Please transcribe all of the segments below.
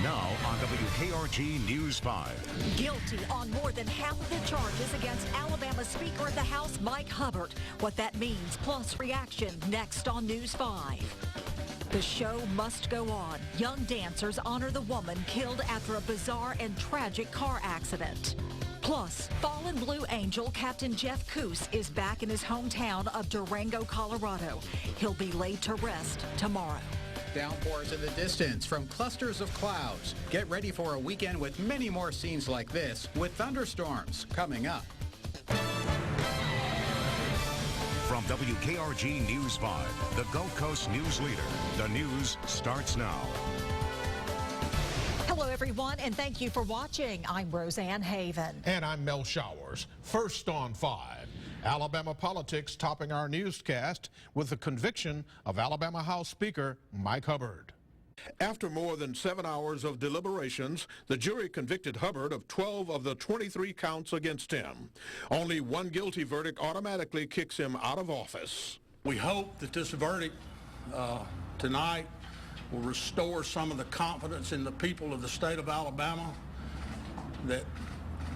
Now on WKRG News 5. Guilty on more than half of the charges against Alabama Speaker of the House Mike Hubbard. What that means, plus reaction, next on News 5. The show must go on. Young dancers honor the woman killed after a bizarre and tragic car accident. Plus, fallen Blue Angel Captain Jeff Coos is back in his hometown of Durango, Colorado. He'll be laid to rest tomorrow. Downpours in the distance from clusters of clouds. Get ready for a weekend with many more scenes like this with thunderstorms coming up. From WKRG News 5, the Gulf Coast news leader. The news starts now. Hello, everyone, and thank you for watching. I'm Roseanne Haven. And I'm Mel Showers. First on 5. Alabama politics topping our newscast with the conviction of Alabama House Speaker Mike Hubbard. After more than 7 hours of deliberations, the jury convicted Hubbard of 12 of the 23 counts against him. Only one guilty verdict automatically kicks him out of office. We hope that this verdict tonight will restore some of the confidence in the people of the state of Alabama, that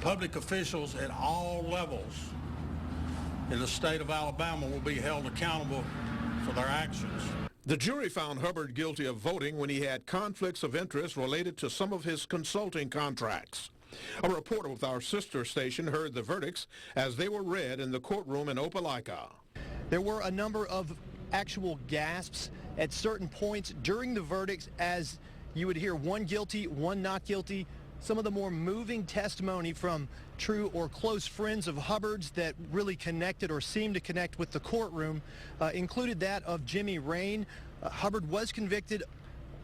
public officials at all levels in the state of Alabama will be held accountable for their actions. The jury found Hubbard guilty of voting when he had conflicts of interest related to some of his consulting contracts. A reporter with our sister station heard the verdicts as they were read in the courtroom in Opelika. There were a number of actual gasps at certain points during the verdicts as you would hear one guilty, one not guilty. Some of the more moving testimony from true or close friends of Hubbard's that really connected or seemed to connect with the courtroom included that of Jimmy Rain. Hubbard was convicted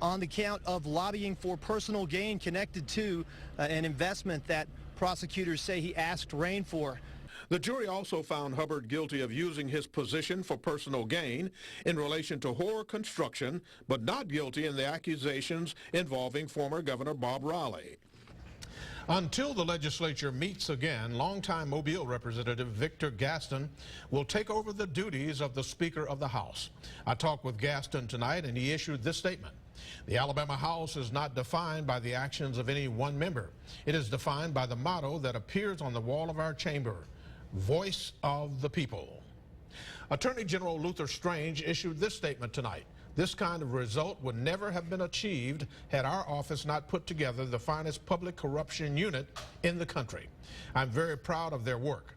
on the count of lobbying for personal gain connected to an investment that prosecutors say he asked Rain for. The jury also found Hubbard guilty of using his position for personal gain in relation to Horror Construction, but not guilty in the accusations involving former Governor Bob Riley. Until the legislature meets again, longtime Mobile Representative Victor Gaston will take over the duties of the Speaker of the House. I talked with Gaston tonight, and he issued this statement. The Alabama House is not defined by the actions of any one member. It is defined by the motto that appears on the wall of our chamber, Voice of the People. Attorney General Luther Strange issued this statement tonight. This kind of result would never have been achieved had our office not put together the finest public corruption unit in the country. I'm very proud of their work.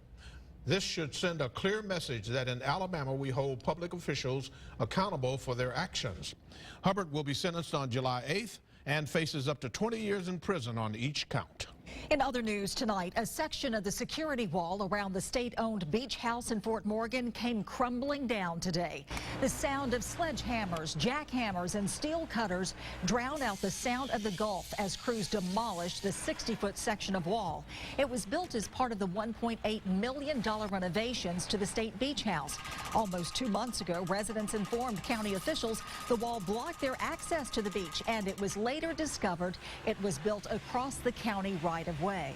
This should send a clear message that in Alabama we hold public officials accountable for their actions. Hubbard will be sentenced on July 8th and faces up to 20 years in prison on each count. In other news tonight, a section of the security wall around the state-owned beach house in Fort Morgan came crumbling down today. The sound of sledgehammers, jackhammers, and steel cutters drowned out the sound of the Gulf as crews demolished the 60-foot section of wall. It was built as part of the $1.8 million renovations to the state beach house. Almost 2 months ago, residents informed county officials the wall blocked their access to the beach, and it was later discovered it was built across the county right-of-way.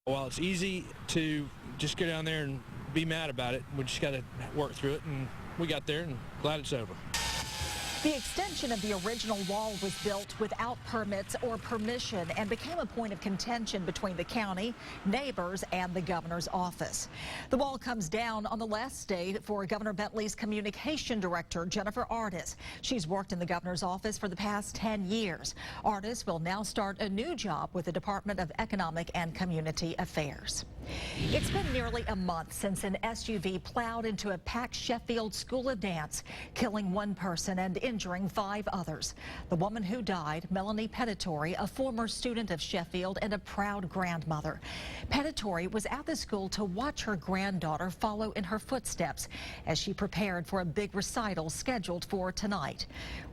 Well, it's easy to just go down there and be mad about it. We just got to work through it, and we got there, and glad it's over. The extension of the original wall was built without permits or permission and became a point of contention between the county, neighbors, and the governor's office. The wall comes down on the last day for Governor Bentley's communication director, Jennifer Artis. She's worked in the governor's office for the past 10 years. Artis will now start a new job with the Department of Economic and Community Affairs. It's been nearly a month since an SUV plowed into a packed Sheffield School of Dance, killing one person and injuring 5 others. The woman who died, Melanie Petitore, a former student of Sheffield and a proud grandmother. Petitore was at the school to watch her granddaughter follow in her footsteps as she prepared for a big recital scheduled for tonight.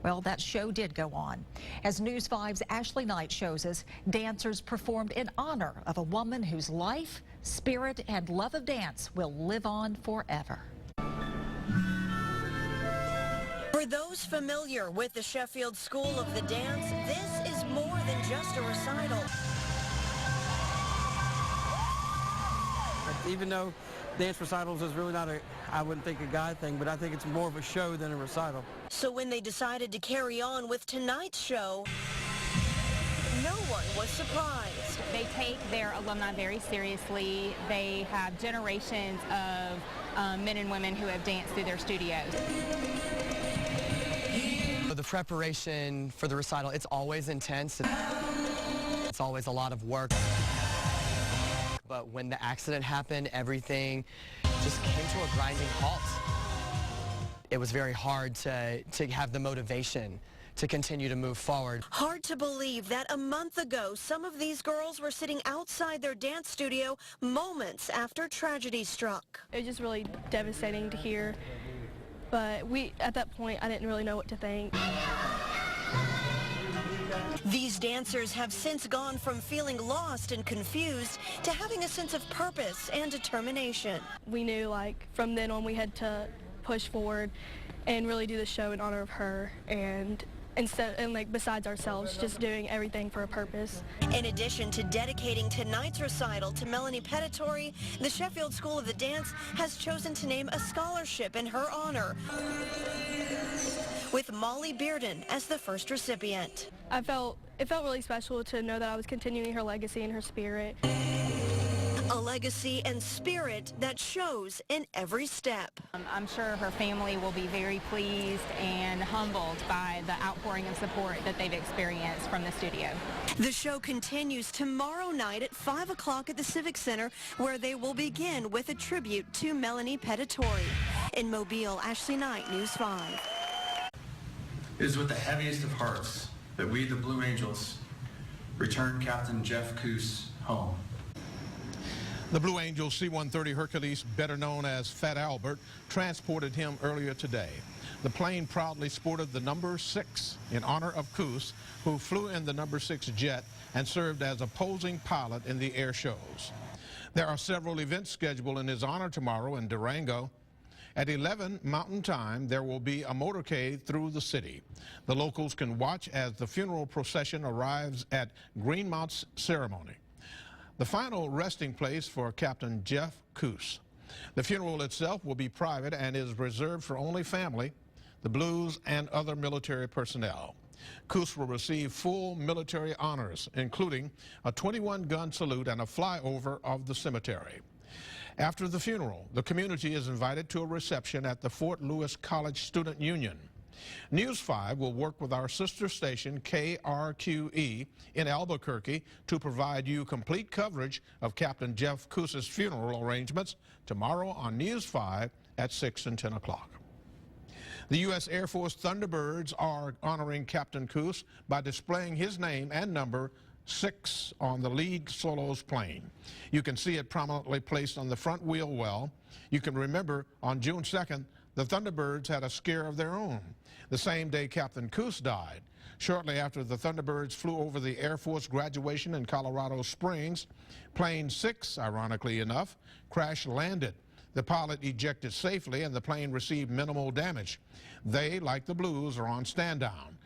Well, that show did go on. As News 5's Ashley Knight shows us, dancers performed in honor of a woman whose life, spirit, and love of dance will live on forever. For those familiar with the Sheffield School of the Dance, this is more than just a recital. Even though dance recitals is really not I wouldn't think a guy thing, but I think it's more of a show than a recital. So when they decided to carry on with tonight's show, no one was surprised. They take their alumni very seriously. They have generations of men and women who have danced through their studios. The preparation for the recital, it's always intense. It's always a lot of work. But when the accident happened, everything just came to a grinding halt. It was very hard to have the motivation to continue to move forward. Hard to believe that a month ago, some of these girls were sitting outside their dance studio moments after tragedy struck. It was just really devastating to hear, but at that point, I didn't really know what to think. These dancers have since gone from feeling lost and confused to having a sense of purpose and determination. We knew, like, from then on we had to push forward and really do the show in honor of her, and besides ourselves, just doing everything for a purpose. In addition to dedicating tonight's recital to Melanie Petitore, the Sheffield School of the Dance has chosen to name a scholarship in her honor, with Molly Bearden as the first recipient. It felt really special to know that I was continuing her legacy and her spirit. A legacy and spirit that shows in every step. I'm sure her family will be very pleased and humbled by the outpouring of support that they've experienced from the studio. The show continues tomorrow night at 5 o'clock at the Civic Center, where they will begin with a tribute to Melanie Petitore. In Mobile, Ashley Knight, News 5. It is with the heaviest of hearts that we, the Blue Angels, return Captain Jeff Coos home. The Blue Angels C-130 Hercules, better known as Fat Albert, transported him earlier today. The plane proudly sported the number 6 in honor of Coos, who flew in the number 6 jet and served as a posing pilot in the air shows. There are several events scheduled in his honor tomorrow in Durango. At 11 Mountain Time, there will be a motorcade through the city. The locals can watch as the funeral procession arrives at Greenmont's ceremony, the final resting place for Captain Jeff Coos. The funeral itself will be private and is reserved for only family, the Blues, and other military personnel. Coos will receive full military honors, including a 21-gun salute and a flyover of the cemetery. After the funeral, the community is invited to a reception at the Fort Lewis College Student Union. News 5 will work with our sister station KRQE in Albuquerque to provide you complete coverage of Captain Jeff Coos's funeral arrangements tomorrow on News 5 at 6 and 10 o'clock. The U.S. Air Force Thunderbirds are honoring Captain Coos by displaying his name and number 6 on the lead solo's plane. You can see it prominently placed on the front wheel well. You can remember on June 2nd, the Thunderbirds had a scare of their own, the same day Captain Coos died. Shortly after the Thunderbirds flew over the Air Force graduation in Colorado Springs, Plane 6, ironically enough, crash-landed. The pilot ejected safely and the plane received minimal damage. They, like the Blues, are on stand-down,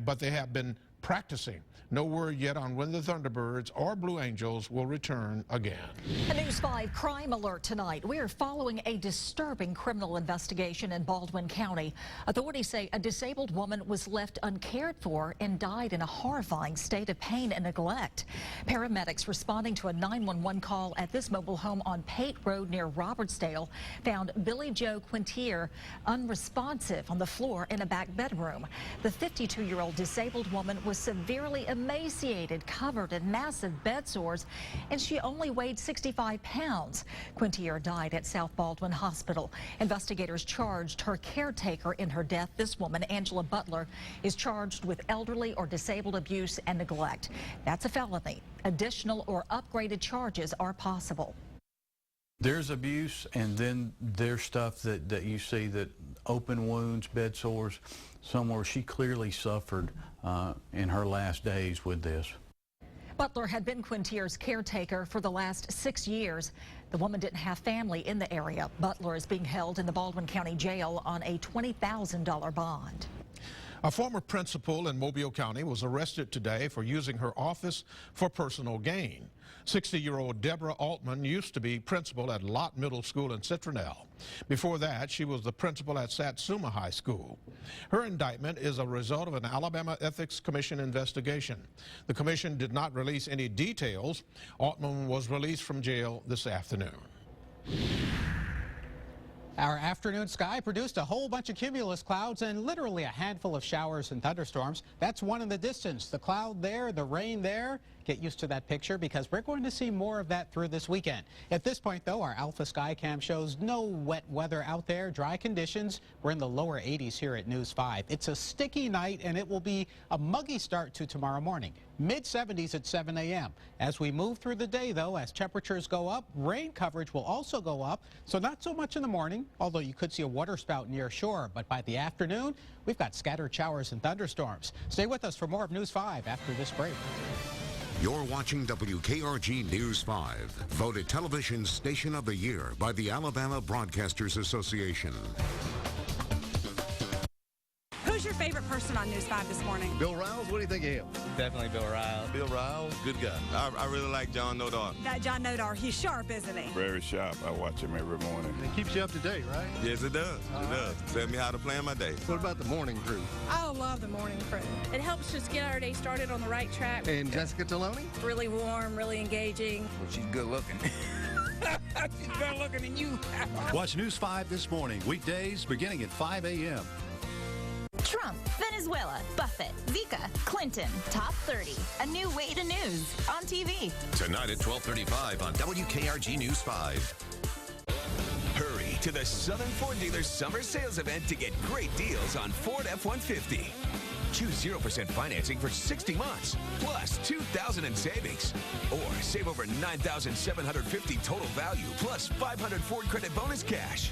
but they have been practicing. No word yet on when the Thunderbirds or Blue Angels will return again. A News 5 crime alert tonight. We are following a disturbing criminal investigation in Baldwin County. Authorities say a disabled woman was left uncared for and died in a horrifying state of pain and neglect. Paramedics responding to a 911 call at this mobile home on Pate Road near Robertsdale found Billy Joe Quintier unresponsive on the floor in a back bedroom. The 52-year-old disabled woman was severely emaciated, covered in massive bed sores, and she only weighed 65 pounds. Quintier died at South Baldwin Hospital. Investigators charged her caretaker in her death. This woman, Angela Butler, is charged with elderly or disabled abuse and neglect. That's a felony. Additional or upgraded charges are possible. There's abuse, and then there's stuff that you see, that open wounds, bed sores, somewhere she clearly suffered in her last days with this. Butler had been Quintier's caretaker for the last 6 years. The woman didn't have family in the area. Butler is being held in the Baldwin County Jail on a $20,000 bond. A former principal in Mobile County was arrested today for using her office for personal gain. 60-year-old Deborah Altman used to be principal at Lott Middle School in Citronelle. Before that, she was the principal at Satsuma High School. Her indictment is a result of an Alabama Ethics Commission investigation. The commission did not release any details. Altman was released from jail this afternoon. Our afternoon sky produced a whole bunch of cumulus clouds and literally a handful of showers and thunderstorms. That's one in the distance. The cloud there, the rain there. Get used to that picture because we're going to see more of that through this weekend. At this point, though, our Alpha Sky Cam shows no wet weather out there, dry conditions. We're in the lower 80s here at News 5. It's a sticky night, and it will be a muggy start to tomorrow morning. Mid-70s at 7 a.m. As we move through the day, though, as temperatures go up, rain coverage will also go up, so not so much in the morning, although you could see a waterspout near shore. But by the afternoon, we've got scattered showers and thunderstorms. Stay with us for more of News 5 after this break. You're watching WKRG News 5, voted Television Station of the Year by the Alabama Broadcasters Association. Who's your favorite person on News 5 this morning? Bill Riles, what do you think of him? Definitely Bill Riles. Bill Riles, good guy. I really like John Nodar. That John Nodar, he's sharp, isn't he? Very sharp. I watch him every morning. It keeps you up to date, right? Yes, it does. It does. Tell me how to plan my day. What about the morning crew? I love the morning crew. It helps just get our day started on the right track. And Jessica Taloni? Really warm, really engaging. Well, she's good looking. She's better looking than you. Watch News 5 this morning, weekdays beginning at 5 a.m. Trump, Venezuela, Buffett, Zika, Clinton, Top 30. A new way to news on TV. Tonight at 12:35 on WKRG News 5. Hurry to the Southern Ford Dealers Summer Sales Event to get great deals on Ford F-150. Choose 0% financing for 60 months, plus $2,000 in savings. Or save over $9,750 total value, plus $500 Ford credit bonus cash.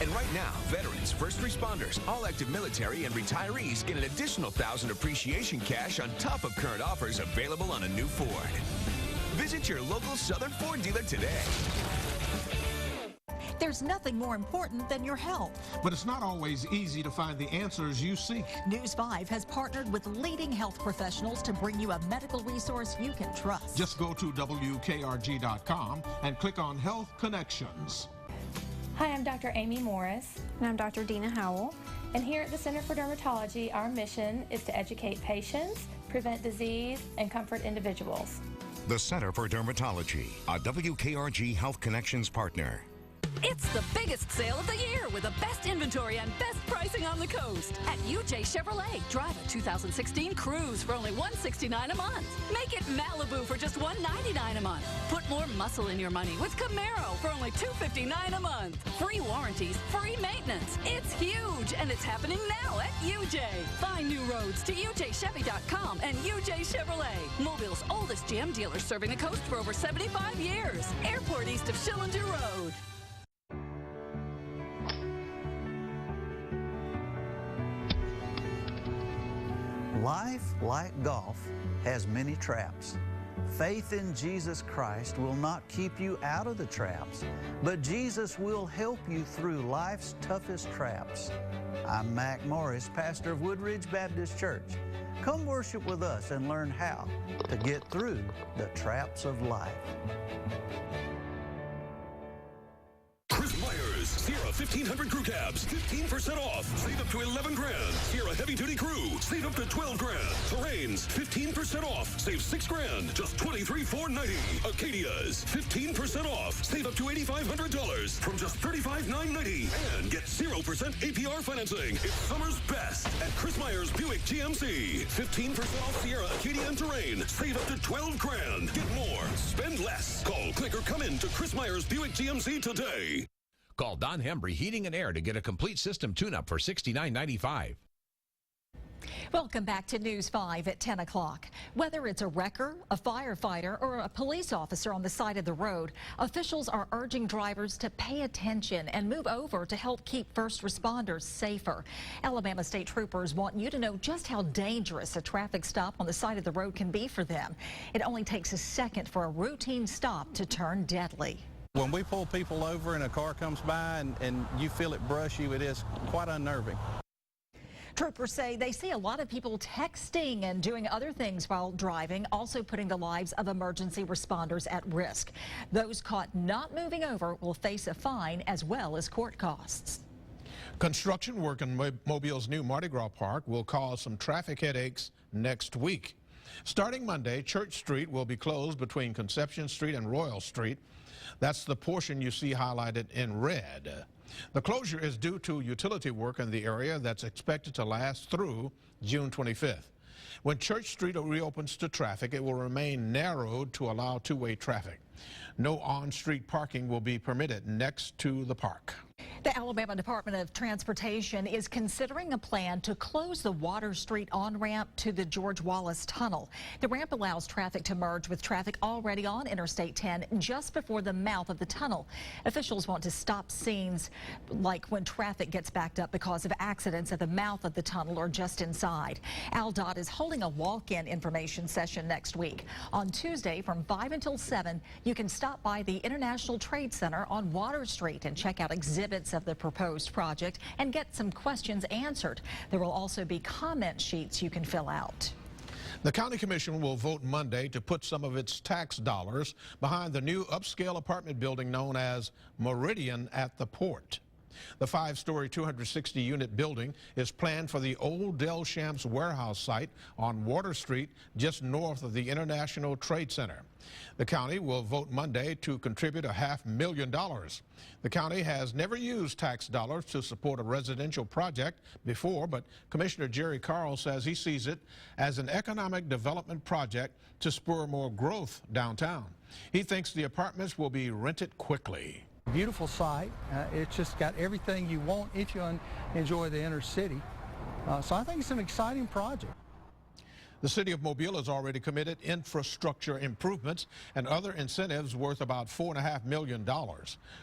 And right now, veterans, first responders, all active military, and retirees get an additional $1,000 appreciation cash on top of current offers available on a new Ford. Visit your local Southern Ford dealer today. There's nothing more important than your health. But it's not always easy to find the answers you seek. News 5 has partnered with leading health professionals to bring you a medical resource you can trust. Just go to WKRG.com and click on Health Connections. Hi, I'm Dr. Amy Morris. And I'm Dr. Dina Howell. And here at the Center for Dermatology, our mission is to educate patients, prevent disease, and comfort individuals. The Center for Dermatology, a WKRG Health Connections partner. It's the biggest sale of the year with the best inventory and best pricing on the coast. At UJ Chevrolet, drive a 2016 Cruze for only $169 a month. Make it Malibu for just $199 a month. Put more muscle in your money with Camaro for only $259 a month. Free warranties, free maintenance. It's huge, and it's happening now at UJ. Find new roads to UJChevy.com and UJ Chevrolet, Mobile's oldest GM dealer serving the coast for over 75 years. Airport east of Schillinger Road. Life, like golf, has many traps. Faith in Jesus Christ will not keep you out of the traps, but Jesus will help you through life's toughest traps. I'm Mac Morris, pastor of Woodridge Baptist Church. Come worship with us and learn how to get through the traps of life. Sierra 1500 crew cabs, 15% off. Save up to 11 grand. Sierra heavy duty crew, save up to 12 grand. Terrains, 15% off. Save 6 grand. Just $23,490. Acadias, 15% off. Save up to $8,500 from just $35,990. And get 0% APR financing. It's summer's best at Chris Myers Buick GMC. 15% off Sierra, Acadia, and Terrain. Save up to 12 grand. Get more. Spend less. Call, click, or come in to Chris Myers Buick GMC today. Call Don Hembry Heating and Air to get a complete system tune-up for $69.95. Welcome back to News 5 at 10 o'clock. Whether it's a wrecker, a firefighter, or a police officer on the side of the road, officials are urging drivers to pay attention and move over to help keep first responders safer. Alabama State Troopers want you to know just how dangerous a traffic stop on the side of the road can be for them. It only takes a second for a routine stop to turn deadly. When we pull people over and a car comes by and you feel it brush you, it is quite unnerving. Troopers say they see a lot of people texting and doing other things while driving, also putting the lives of emergency responders at risk. Those caught not moving over will face a fine as well as court costs. Construction work in Mobile's new Mardi Gras Park will cause some traffic headaches next week. Starting Monday, Church Street will be closed between Conception Street and Royal Street. That's the portion you see highlighted in red. The closure is due to utility work in the area that's expected to last through June 25th. When Church Street reopens to traffic, it will remain narrowed to allow two-way traffic. No on-street parking will be permitted next to the park. The Alabama Department of Transportation is considering a plan to close the Water Street on-ramp to the George Wallace Tunnel. The ramp allows traffic to merge with traffic already on Interstate 10 just before the mouth of the tunnel. Officials want to stop scenes like when traffic gets backed up because of accidents at the mouth of the tunnel or just inside. AlDOT is holding a walk-in information session next week. On Tuesday from 5 until 7, you can stop by the International Trade Center on Water Street and check out exhibits of the proposed project and get some questions answered. There will also be comment sheets you can fill out. The County Commission will vote Monday to put some of its tax dollars behind the new upscale apartment building known as Meridian at the Port. The 5-story, 260-unit building is planned for the old Del Shamps warehouse site on Water Street, just north of the International Trade Center. The county will vote Monday to contribute $500,000. The county has never used tax dollars to support a residential project before, but Commissioner Jerry Carl says he sees it as an economic development project to spur more growth downtown. He thinks the apartments will be rented quickly. Beautiful site. It's just got everything you want if you enjoy the inner city. So I think it's an exciting project. The city of Mobile has already committed infrastructure improvements and other incentives worth about $4.5 million.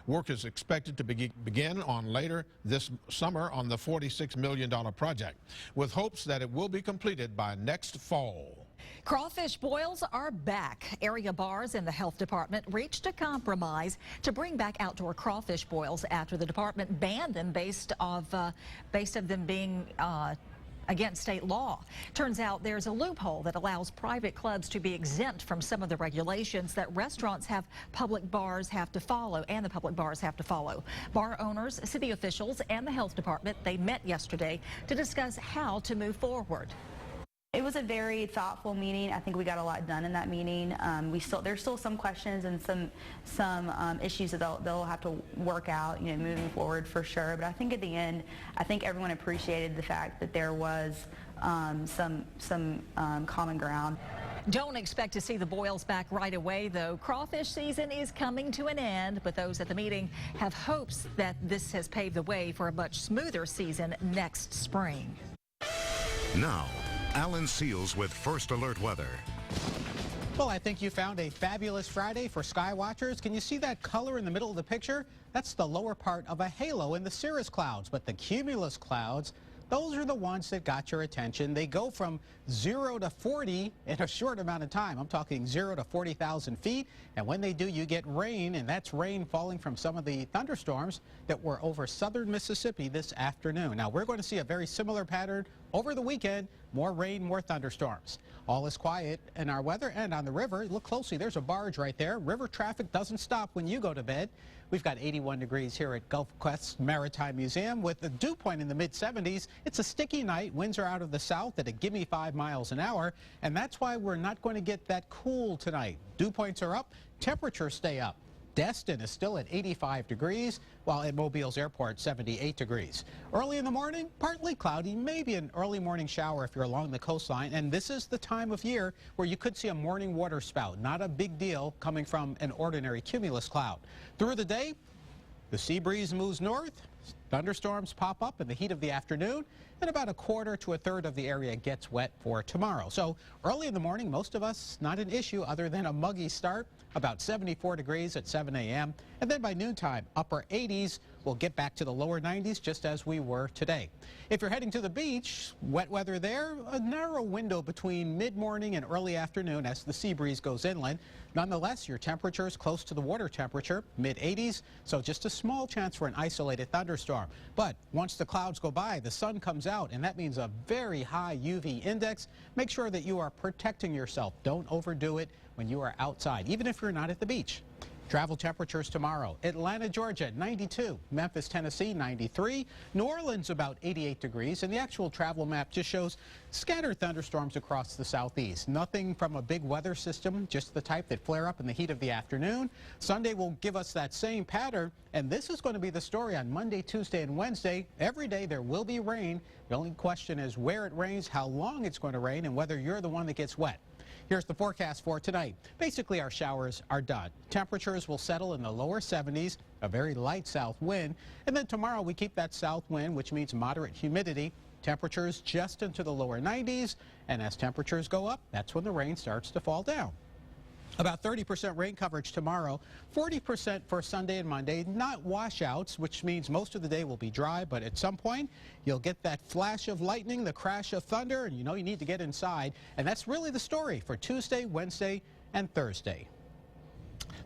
Work is expected to begin on later this summer on the $46 million project, with hopes that it will be completed by next fall. Crawfish boils are back. Area bars in the health department reached a compromise to bring back outdoor crawfish boils after the department banned them based of them being against state law. Turns out there's a loophole that allows private clubs to be exempt from some of the regulations that restaurants have public bars have to follow, and the public bars have to follow. Bar owners, city officials, and the health department, they met yesterday to discuss how to move forward. It was a very thoughtful meeting. I think we got a lot done in that meeting. There's still some questions and some issues that they'll have to work out, moving forward for sure. But I think at the end, I think everyone appreciated the fact that there was some common ground. Don't expect to see the boils back right away, though. Crawfish season is coming to an end, but those at the meeting have hopes that this has paved the way for a much smoother season next spring. Now, Alan Seals with First Alert Weather. Well, I think you found a fabulous Friday for sky watchers. Can you see that color in the middle of the picture? That's the lower part of a halo in the cirrus clouds, but the cumulus clouds, those are the ones that got your attention. They go from 0 to 40 in a short amount of time. I'm talking 0 to 40,000 feet. And when they do, you get rain, and that's rain falling from some of the thunderstorms that were over southern Mississippi this afternoon. Now, we're going to see a very similar pattern over the weekend. More rain, more thunderstorms. All is quiet in our weather and on the river. Look closely. There's a barge right there. River traffic doesn't stop when you go to bed. We've got 81 degrees here at Gulf Quest Maritime Museum with the dew point in the mid-70s. It's a sticky night. Winds are out of the south at a gimme 5 miles an hour, and that's why we're not going to get that cool tonight. Dew points are up. Temperatures stay up. Destin is still at 85 degrees, while at Mobile's airport, 78 degrees. Early in the morning, partly cloudy, maybe an early morning shower if you're along the coastline. And this is the time of year where you could see a morning water spout. Not a big deal coming from an ordinary cumulus cloud. Through the day, the sea breeze moves north. Thunderstorms pop up in the heat of the afternoon, and about a quarter to a third of the area gets wet for tomorrow. So early in the morning, most of us, not an issue other than a muggy start, about 74 degrees at 7 a.m. And then by noontime, upper 80s We'll get back to the lower 90s just as we were today. If you're heading to the beach, wet weather there, a narrow window between mid-morning and early afternoon as the sea breeze goes inland. Nonetheless, your temperature is close to the water temperature, mid-80s, so just a small chance for an isolated thunderstorm. But once the clouds go by, the sun comes out, and that means a very high UV index. Make sure that you are protecting yourself. Don't overdo it when you are outside, even if you're not at the beach. Travel temperatures tomorrow. Atlanta, Georgia, 92. Memphis, Tennessee, 93. New Orleans, about 88 degrees. And the actual travel map just shows scattered thunderstorms across the southeast. Nothing from a big weather system, just the type that flare up in the heat of the afternoon. Sunday will give us that same pattern. And this is going to be the story on Monday, Tuesday, and Wednesday. Every day there will be rain. The only question is where it rains, how long it's going to rain, and whether you're the one that gets wet. Here's the forecast for tonight. Basically, our showers are done. Temperatures will settle in the lower 70s, a very light south wind. And then tomorrow we keep that south wind, which means moderate humidity. Temperatures just into the lower 90s. And as temperatures go up, that's when the rain starts to fall down. About 30% rain coverage tomorrow, 40% for Sunday and Monday. Not washouts, which means most of the day will be dry, but at some point you'll get that flash of lightning, the crash of thunder, and you know you need to get inside. And that's really the story for Tuesday, Wednesday, and Thursday.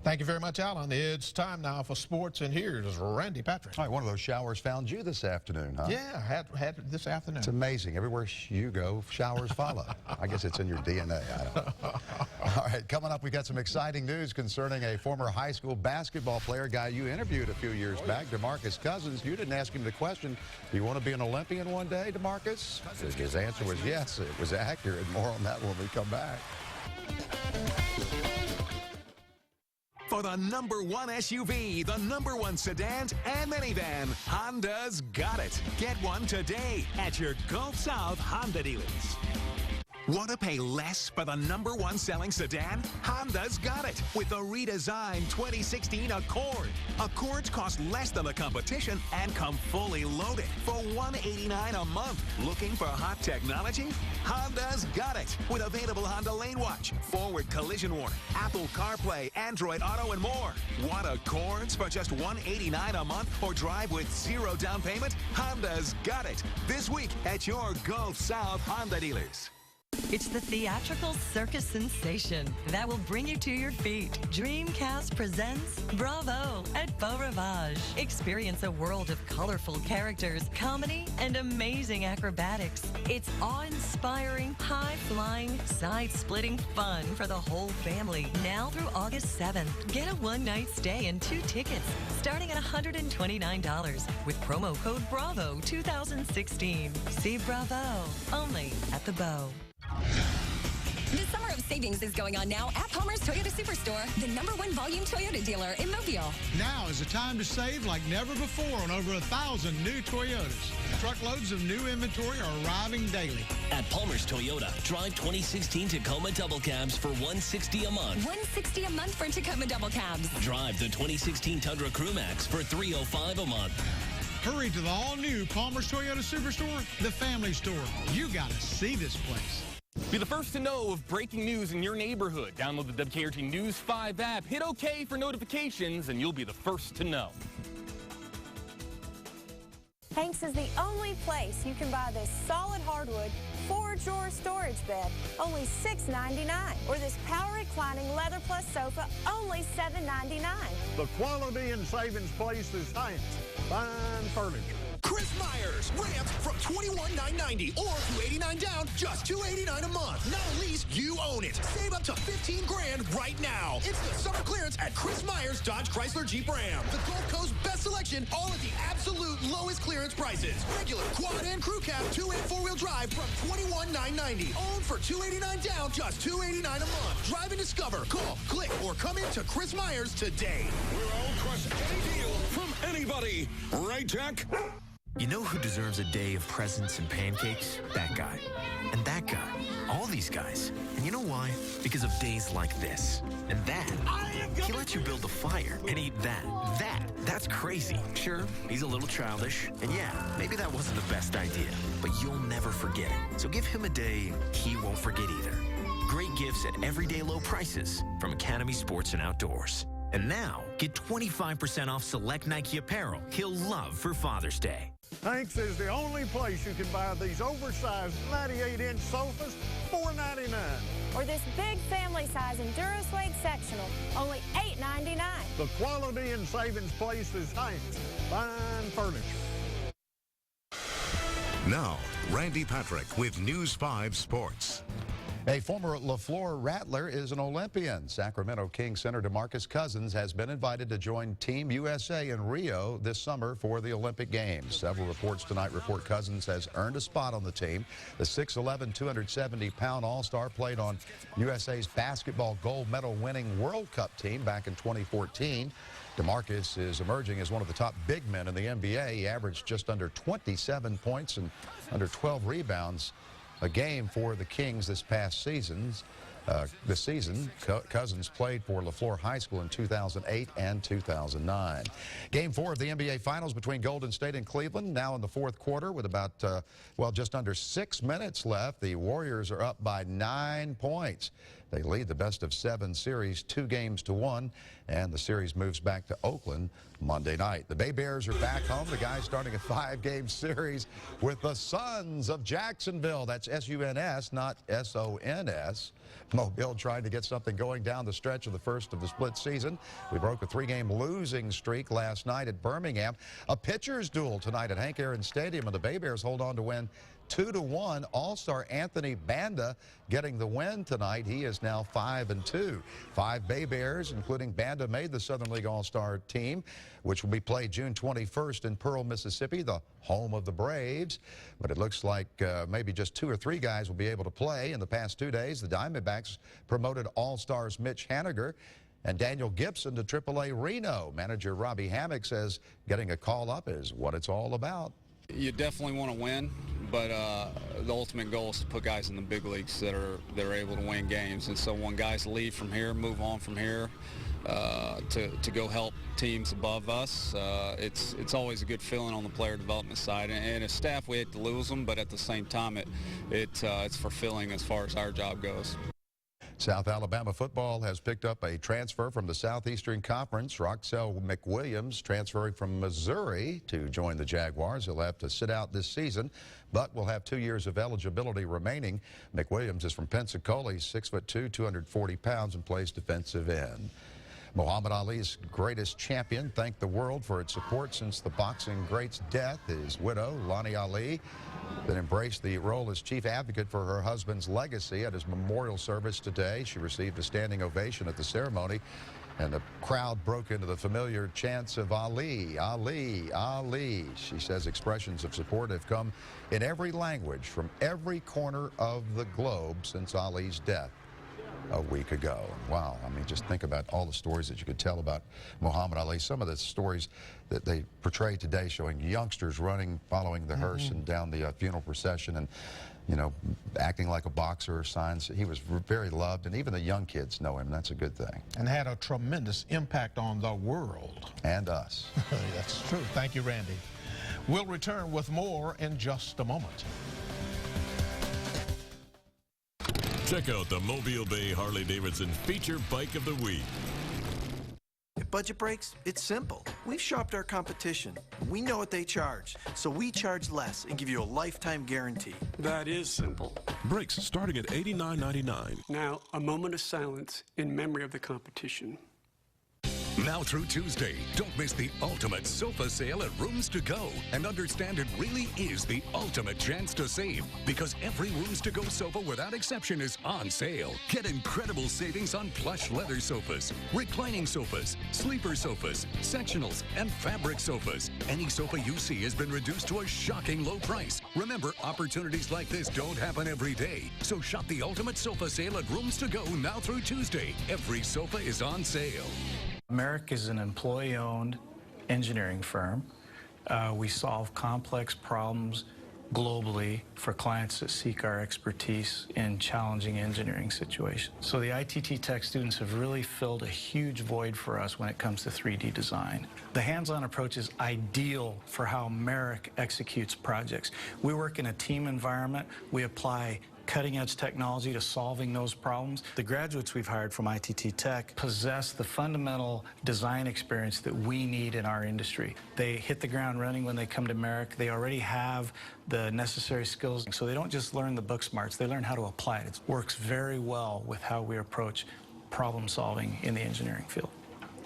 Thank you very much, Alan. It's time now for sports, and here's Randy Patrick. All right, one of those showers found you this afternoon, huh? Yeah, had it this afternoon. It's amazing. Everywhere you go, showers follow. I guess it's in your DNA. I don't know. All right, coming up, we've got some exciting news concerning a former high school basketball player, guy you interviewed a few years back, DeMarcus Cousins. You didn't ask him the question, do you want to be an Olympian one day, DeMarcus? His answer was yes. It was accurate. More on that when we come back. For the #1 SUV, the #1 sedan and minivan, Honda's got it. Get one today at your Gulf South Honda dealers. Want to pay less for the #1 selling sedan? Honda's got it with the redesigned 2016 Accord. Accords cost less than the competition and come fully loaded for $189 a month. Looking for hot technology? Honda's got it with available Honda Lane Watch, forward collision warning, Apple CarPlay, Android Auto, and more. Want Accords for just $189 a month or drive with 0 down payment? Honda's got it this week at your Gulf South Honda dealers. It's the theatrical circus sensation that will bring you to your feet. Dreamcast presents Bravo at Beau Rivage. Experience a world of colorful characters, comedy, and amazing acrobatics. It's awe-inspiring, high-flying, side-splitting fun for the whole family. Now through August 7th, get a one-night stay and 2 tickets starting at $129 with promo code BRAVO 2016. See Bravo only at the Beau. The summer of savings is going on now at Palmer's Toyota Superstore, the #1 volume Toyota dealer in Mobile. Now is the time to save like never before on over 1,000 new Toyotas. Truckloads of new inventory are arriving daily. At Palmer's Toyota, drive 2016 Tacoma double cabs for $160 a month. $160 a month for Tacoma double cabs. Drive the 2016 Tundra Crew Max for $305 a month. Hurry to the all-new Palmer's Toyota Superstore, the family store. You got to see this place. Be the first to know of breaking news in your neighborhood. Download the WKRG News 5 app, hit OK for notifications, and you'll be the first to know. Hanks is the only place you can buy this solid hardwood 4-drawer storage bed, only $6.99. Or this power reclining leather plus sofa, only $7.99. The quality and savings place is Hanks. Fine furniture. Chris Myers, ramped from $21,990 or $289 down, just $289 a month. Not a lease, you own it. Save up to $15,000 right now. It's the summer clearance at Chris Myers Dodge Chrysler Jeep Ram. The Gulf Coast best selection, all at the absolute lowest clearance prices. Regular, quad, and crew cab, 2- and 4-wheel drive from $21,990. Owned for $289 down, just $289 a month. Drive and discover. Call, click, or come in to Chris Myers today. We're all crush any deal from anybody. Right, Jack? You know who deserves a day of presents and pancakes? That guy. And that guy. All these guys. And you know why? Because of days like this. And that. He lets you build a fire and eat that. That's crazy. Sure, he's a little childish. And yeah, maybe that wasn't the best idea. But you'll never forget it. So give him a day he won't forget either. Great gifts at everyday low prices from Academy Sports and Outdoors. And now, get 25% off select Nike apparel he'll love for Father's Day. Hanks is the only place you can buy these oversized 98-inch sofas, $4.99. Or this big family size Enduro Suede sectional, only $8.99. The quality and savings place is Hanks Fine Furniture. Now, Randy Patrick with News 5 Sports. A former LaFleur Rattler is an Olympian. Sacramento Kings center DeMarcus Cousins has been invited to join Team USA in Rio this summer for the Olympic Games. Several reports tonight report Cousins has earned a spot on the team. The 6'11", 270-pound All-Star played on USA's basketball gold medal winning World Cup team back in 2014. DeMarcus is emerging as one of the top big men in the NBA. He averaged just under 27 points and under 12 rebounds a game for the Kings this past season. Cousins played for LaFleur High School in 2008 and 2009. Game 4 of the NBA Finals between Golden State and Cleveland now in the fourth quarter with about, just under 6 minutes left. The Warriors are up by 9 points. They lead the best-of-7 series 2-1, and the series moves back to Oakland Monday night. The Bay Bears are back home. The guys starting a 5-game series with the Sons of Jacksonville. That's S-U-N-S, not S-O-N-S. Mobile trying to get something going down the stretch of the first of the split season. We broke a 3-game losing streak last night at Birmingham. A pitcher's duel tonight at Hank Aaron Stadium, and the Bay Bears hold on to win 2-1. All-Star Anthony Banda getting the win tonight. He is now 5-2. 5 Bay Bears, including Banda, made the Southern League All-Star team, which will be played June 21st in Pearl, Mississippi, the home of the Braves. But it looks like maybe just 2 or 3 guys will be able to play. In the past 2 days, the Diamondbacks promoted All-Stars Mitch Haniger and Daniel Gibson to AAA Reno. Manager Robbie Hammock says getting a call up is what it's all about. You definitely want to win, but the ultimate goal is to put guys in the big leagues that are able to win games. And so when guys leave from here, move on from here to go help teams above us, it's always a good feeling on the player development side. And as staff, we hate to lose them, but at the same time, it's fulfilling as far as our job goes. South Alabama football has picked up a transfer from the Southeastern Conference. Roxell McWilliams transferring from Missouri to join the Jaguars. He'll have to sit out this season, but will have 2 years of eligibility remaining. McWilliams is from Pensacola. He's 6'2", 240 pounds, and plays defensive end. Muhammad Ali's greatest champion thanked the world for its support since the boxing great's death. His widow, Lonnie Ali, then embraced the role as chief advocate for her husband's legacy at his memorial service today. She received a standing ovation at the ceremony, and the crowd broke into the familiar chants of Ali, Ali, Ali. She says expressions of support have come in every language from every corner of the globe since Ali's death a week ago. Wow, I mean, just think about all the stories that you could tell about Muhammad Ali. Some of the stories that they portray today showing youngsters running, following the hearse and down the funeral procession and, you know, acting like a boxer, signs. He was very loved, and even the young kids know him. That's a good thing. And had a tremendous impact on the world. And us. That's true. Thank you, Randy. We'll return with more in just a moment. Check out the Mobile Bay Harley-Davidson Feature Bike of the Week. At Budget Brakes, it's simple. We've shopped our competition. We know what they charge, so we charge less and give you a lifetime guarantee. That is simple. Brakes starting at $89.99. Now, a moment of silence in memory of the competition. Now through Tuesday, don't miss the ultimate sofa sale at Rooms to Go, and understand it really is the ultimate chance to save, because every Rooms to Go sofa without exception is on sale. Get incredible savings on plush leather sofas, reclining sofas, sleeper sofas, sectionals, and fabric sofas. Any sofa you see has been reduced to a shocking low price. Remember, opportunities like this don't happen every day, so shop the ultimate sofa sale at Rooms to Go now through Tuesday. Every sofa is on sale. Merrick is an employee-owned engineering firm. We solve complex problems globally for clients that seek our expertise in challenging engineering situations. So the ITT Tech students have really filled a huge void for us when it comes to 3D design. The hands-on approach is ideal for how Merrick executes projects. We work in a team environment. We apply cutting-edge technology to solving those problems. The graduates we've hired from ITT Tech possess the fundamental design experience that we need in our industry. They hit the ground running when they come to Merrick. They already have the necessary skills, so they don't just learn the book smarts, they learn how to apply it. It works very well with how we approach problem solving in the engineering field.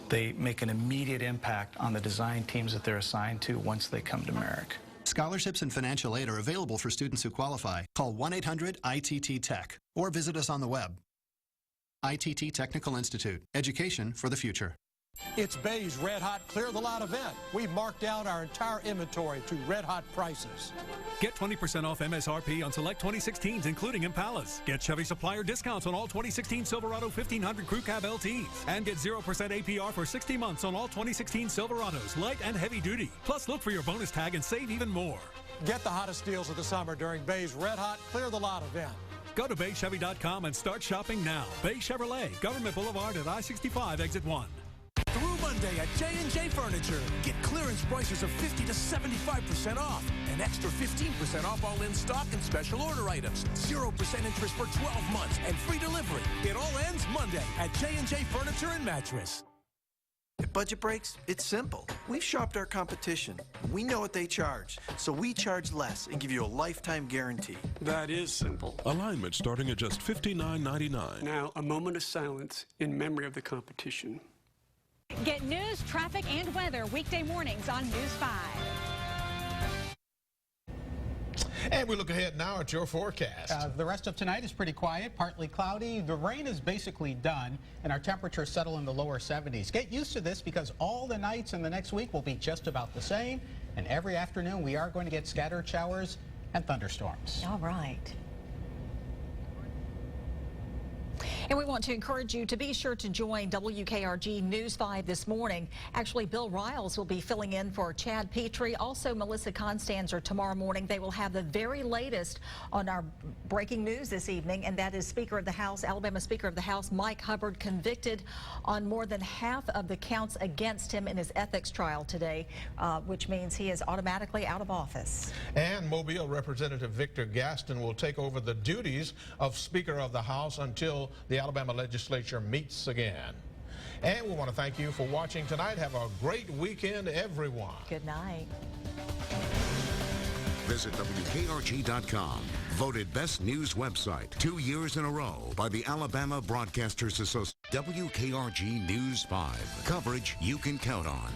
They make an immediate impact on the design teams that they're assigned to once they come to Merrick. Scholarships and financial aid are available for students who qualify. Call 1-800-ITT-TECH or visit us on the web. ITT Technical Institute. Education for the future. It's Bay's Red Hot Clear the Lot event. We've marked down our entire inventory to red hot prices. Get 20% off MSRP on select 2016s, including Impalas. Get Chevy supplier discounts on all 2016 Silverado 1500 Crew Cab LTs. And get 0% APR for 60 months on all 2016 Silverados, light and heavy duty. Plus, look for your bonus tag and save even more. Get the hottest deals of the summer during Bay's Red Hot Clear the Lot event. Go to BayChevy.com and start shopping now. Bay Chevrolet, Government Boulevard at I-65, Exit 1. Through Monday at J&J Furniture. Get clearance prices of 50 to 75% off. An extra 15% off all in-stock and special order items. 0% interest for 12 months and free delivery. It all ends Monday at J&J Furniture and Mattress. At Budget Breaks, it's simple. We've shopped our competition. We know what they charge, so we charge less and give you a lifetime guarantee. That is simple. Alignment starting at just $59.99. Now, a moment of silence in memory of the competition. Get news, traffic, and weather weekday mornings on News 5. And we look ahead now at your forecast. The rest of tonight is pretty quiet, partly cloudy. The rain is basically done, and our temperatures settle in the lower 70s. Get used to this because all the nights in the next week will be just about the same. And every afternoon, we are going to get scattered showers and thunderstorms. All right. And we want to encourage you to be sure to join WKRG News 5 this morning. Actually, Bill Riles will be filling in for Chad Petrie. Also, Melissa Constanzer tomorrow morning. They will have the very latest on our breaking news this evening, and that is Speaker of the House, Alabama Speaker of the House, Mike Hubbard, convicted on more than half of the counts against him in his ethics trial today, which means he is automatically out of office. And Mobile Representative Victor Gaston will take over the duties of Speaker of the House until the Alabama legislature meets again. And we want to thank you for watching tonight. Have a great weekend, everyone. Good night. Visit WKRG.com. Voted Best News Website 2 years in a row by the Alabama Broadcasters Association. WKRG News 5. Coverage you can count on.